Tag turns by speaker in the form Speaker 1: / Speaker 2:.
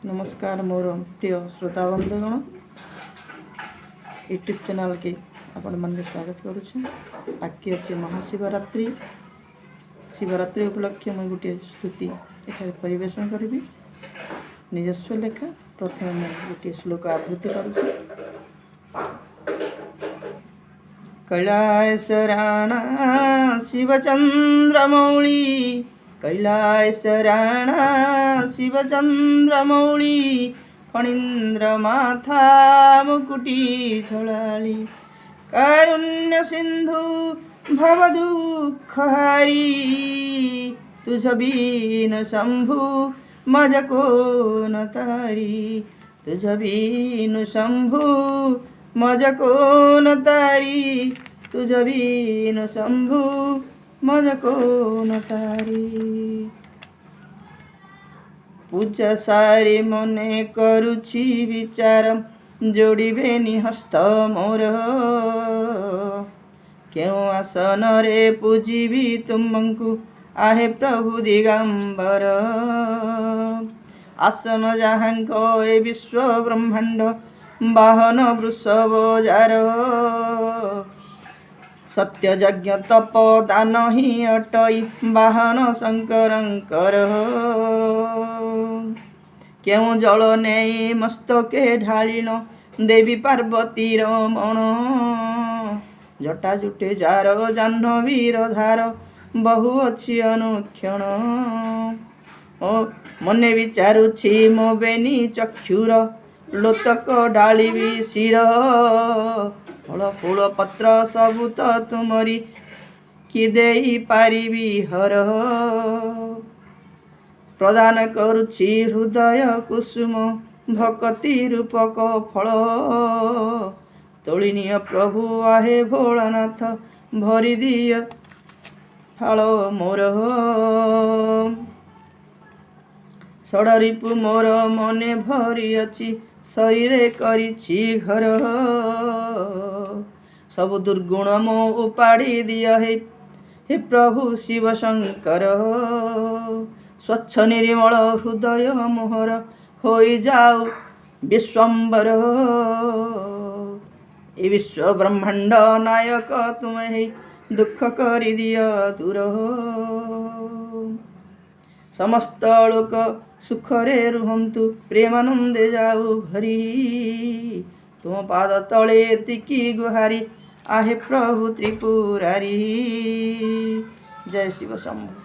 Speaker 1: नमस्कार मोर प्रिय श्रोता बंधुगण यूट्यूब चैनल के आपण मन स्वागत करुच्छे। आखि अच्छे महाशिवरात्रि शिवरात्रि उपलक्षे मुझे गोटे स्तुति एठारे परिवेशन करी निजस्व लेखा। प्रथम मैं गोटे श्लोक आवृत्ति करुच्छे। कैलास राणा शिवचंद्रमौली कैलास राणा शिवचंद्रमौली फणीन्द्र माथा मुकुटी झोलाली कारुण्य सिंधु भवदुःखहारी तुझ बीन शंभु मज को न तारी तुझ बीन शंभु मज को न तारी तुझ बीन शंभु मज को न तारी। पूजा सारी मने करुछि विचार जोड़िबे निहस्त मोर क्यों आसन रे पूजिबी तुमको आहे प्रभु दिगंबर। आसन जहाँको ए विश्व ब्रह्मांड बाहन वृषभ जार सत्य यज्ञ तप दान ही अटई बाहन शंकरंकर क्यों जल नहीं मस्तके ढालिन देवी पार्वती रमण जटा जुटे जार जाह्नवीर धार बहु अच्छी अनुक्षण ओ मने विचारुछि मो बेनी चक्षुर लोतक डालिबी शिर फल फूल पत्र सबु तो तुमरी कि देई पारिबी हर प्रदान करुछि हृदय कुसुम भक्ति रूपक फल तोलिनिय प्रभु आहे भोलानाथ भरी दिय थाल मोर षडरिपु मोर मने भरी अछि शरीरे करिछि घर सब दुर्गुण मो उपाड़ी दिया हे प्रभु शिव शंकर स्वच्छ निर्मल हृदय मोहर होई जाऊ विश्वंबर ए विश्व ब्रह्मांड नायक तुम्हें दुख करि दिया दूर समस्त लोक सुखरे रुहंतु प्रेमानंदे जाऊ भरी तुम पाद तले तिकी गुहारी आहे प्रभु त्रिपुरारी। जय शिव शंभु।